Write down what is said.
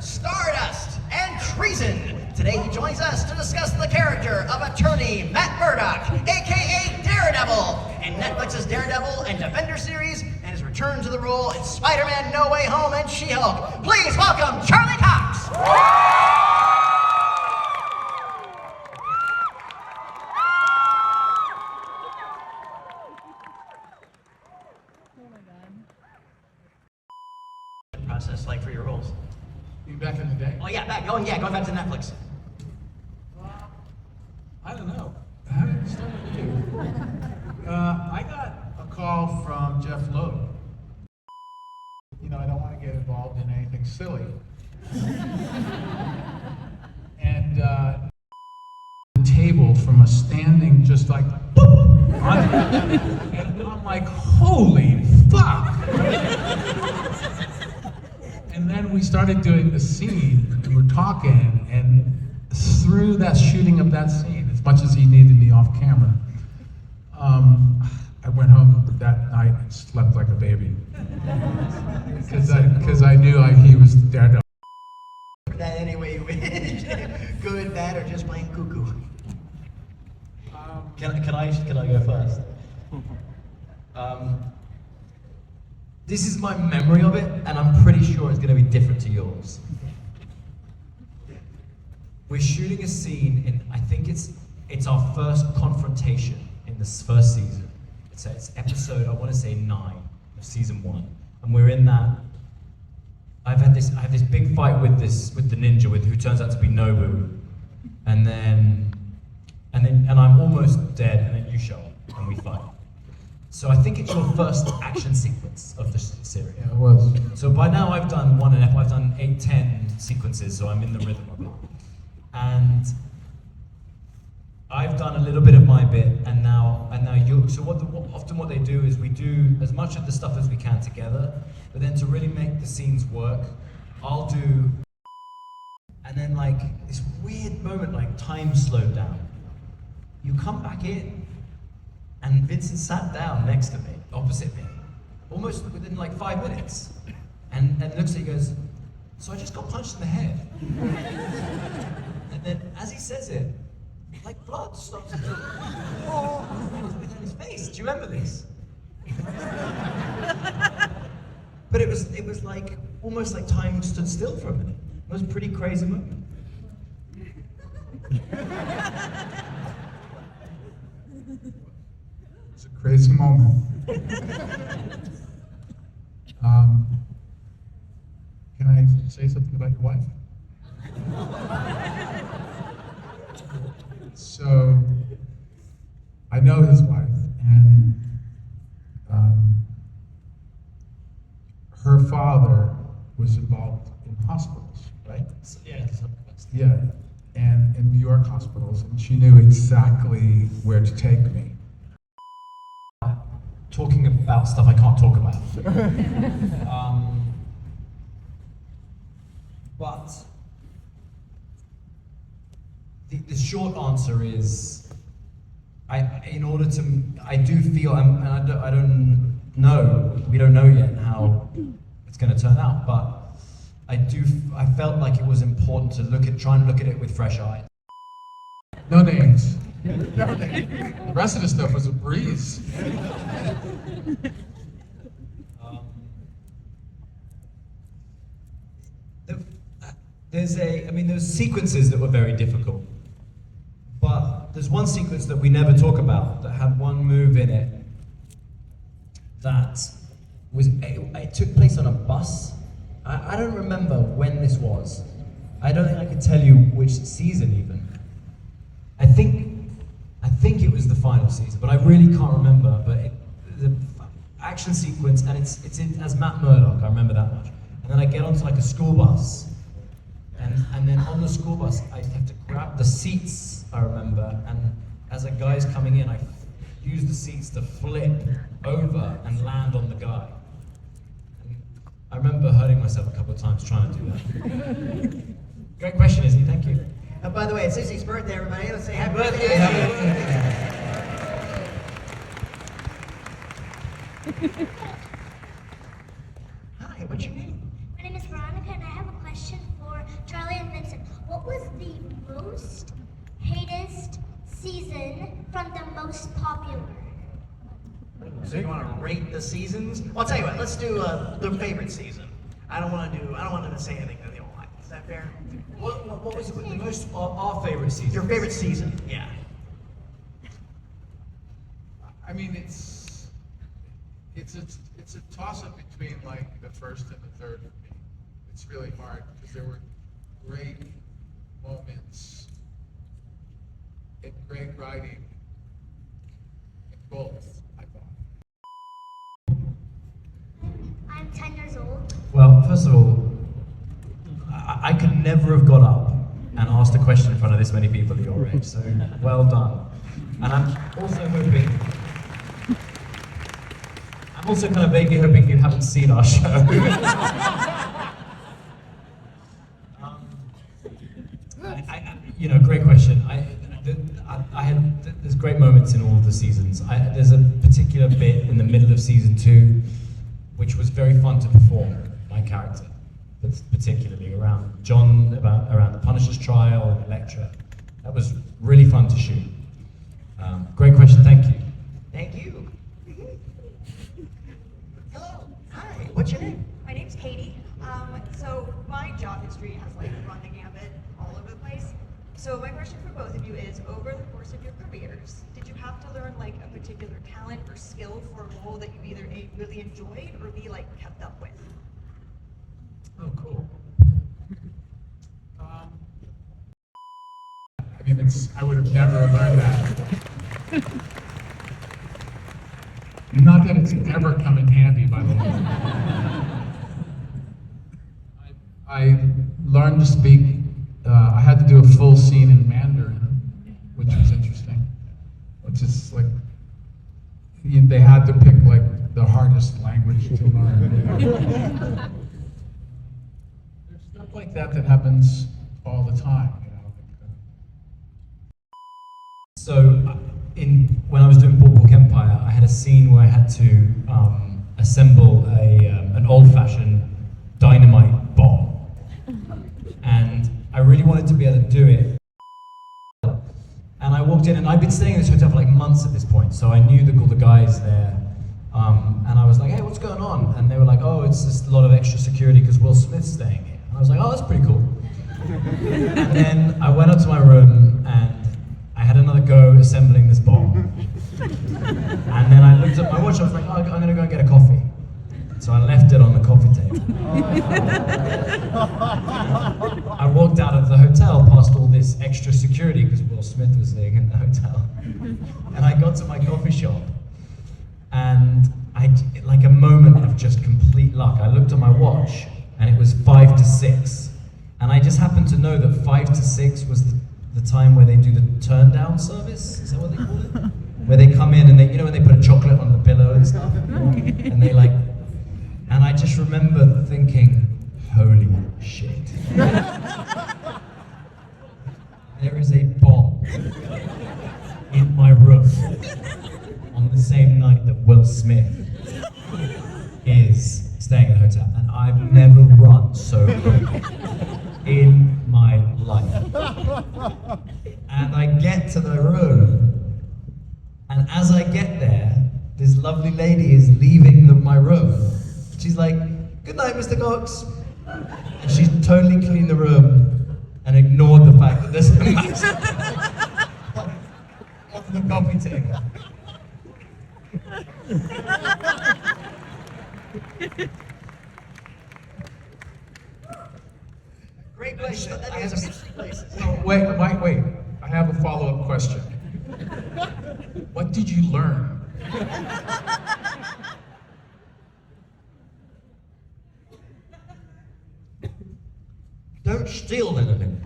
Stardust, and treason. Today he joins us to discuss the character of attorney Matt Murdock, aka Daredevil, in Netflix's Daredevil and Defender series, and his return to the role in Spider-Man No Way Home and She-Hulk. Please welcome Charlie Cox. Process like for your roles? You back in the day? Oh yeah, going back to Netflix. I don't know. How did it start with you? I got a call from Jeff Loeb. You know, I don't want to get involved in anything silly. And the table from a standing just like, boop, and I'm like, holy fuck! And then we started doing the scene, and we're talking, and through that shooting of that scene, as much as he needed me off camera, I went home that night and slept like a baby. Because I knew he was Daredevil. That any way you wish. Good, bad, or just plain cuckoo. Can I go first? This is my memory of it, and I'm pretty sure it's going to be different to yours. We're shooting a scene in, I think it's our first confrontation in this first season. It's episode, I want to say 9 of season 1, and we're in that. I have this big fight with the ninja who turns out to be Nobu, and I'm almost dead, and then you show up and we fight. So I think it's your first action sequence of the series. Yeah, it was. So by now I've done 1.5, I've done 8, 10 sequences, so I'm in the rhythm of it. And I've done a little bit of my bit, and now you. So often what they do is we do as much of the stuff as we can together, but then to really make the scenes work, I'll do, and then like this weird moment, like time slowed down. You come back in, and Vincent sat down next to me, opposite me, almost within like 5 minutes, and looks at me and goes, "So I just got punched in the head." And then as he says it, like blood stops in his face. Do you remember this? But it was like almost like time stood still for a minute. It was a pretty crazy moment. It's a crazy moment. Can I say something about your wife? So, I know his wife, and her father was involved in hospitals, right? Yeah. Yeah, and in New York hospitals, and she knew exactly where to take me. Talking about stuff I can't talk about. But the short answer is, I do feel, and I don't know, we don't know yet how it's going to turn out, but I felt like it was important to try and look at it with fresh eyes. No names. No names. The rest of the stuff was a breeze. There's sequences that were very difficult, but there's one sequence that we never talk about that had one move in it that it took place on a bus. I don't remember when this was. I don't think I can tell you which season even. I think it was the final season, but I really can't remember. But the action sequence, and it's in as Matt Murdock. I remember that much. And then I get onto like a school bus, and then on the school bus I have to grab the seats. I remember, and as a guy's coming in, I use the seats to flip over and land on the guy. And I remember hurting myself a couple of times trying to do that. Great question, Izzy. Thank you. By the way, it's Izzy's birthday, everybody. Let's say happy birthday. Hi, what's your name? My name is Veronica, and I have a question for Charlie and Vincent, what was the most hated season from the most popular? So you want to rate the seasons? Well, I'll tell you what. Let's do the favorite season. I don't want them to say anything that they don't like. Is that fair? What was the most our favorite season? Your favorite season? Yeah. I mean, it's a toss-up between like the first and the third for me. It's really hard because there were great moments and great writing in both, I thought. I'm 10 years old. Well, first of all, I could never have got up and asked a question in front of this many people at your age, so well done. And I'm also kind of vaguely hoping you haven't seen our show. Great question. There's great moments in all of the seasons. There's a particular bit in the middle of season 2, which was very fun to perform, my character, but particularly around John, around the Punisher's trial and Elektra. That was really fun to shoot. Great question, thank you. Thank you. Hello. Hi. What's your name? My name's Katie. So my job history has run the gambit all over the place. So my question for both of you is, over the course of your careers, did you have to learn a particular talent or skill for a role that you either A, really enjoyed or B, kept up with? Oh, cool. I mean, I would have never learned that. Not that it's ever come in handy, by the way. I learned to speak. I had to do a full scene in Mandarin, which was interesting. Which is they had to pick the hardest language to learn. There's stuff like that happens all the time, So, when I was doing Boardwalk Empire, I had a scene where I had to assemble an old-fashioned dynamite bomb, and I really wanted to be able to do it. And I walked in, and I'd been staying in this hotel for months at this point, so I knew all the guys there. And I was like, "Hey, what's going on?" And they were like, "Oh, it's just a lot of extra security because Will Smith's staying here." And I was like, "Oh, that's pretty cool." And then I went up to my room, and I had another go assembling this bomb. And then I looked at my watch, I was like, "Oh, I'm gonna go and get a coffee." So I left it on the coffee table. I walked out of the hotel past all this extra security because Will Smith was staying in the hotel. And I got to my coffee shop, and a moment of just complete luck, I looked at my watch, and it was 5 to 6. And I just happened to know that 5 to 6 was the time where they do the turn down service. Is that what they call it? Where they come in and they, when they put a chocolate on the pillow and stuff, and they and I just remember thinking, holy shit. There is a bomb in my room on the same night that Will Smith is staying at a hotel, and I've never run so quick in my life. And I get to the room, and as I get there, this lovely lady is leaving my room. She's like, "Good night, Mr. Cox." And she's totally cleaned the room and ignored the fact that there's a match on the coffee table. Great place. That is some interesting places. Oh, wait. I have a follow-up question. What did you learn? Don't steal anything.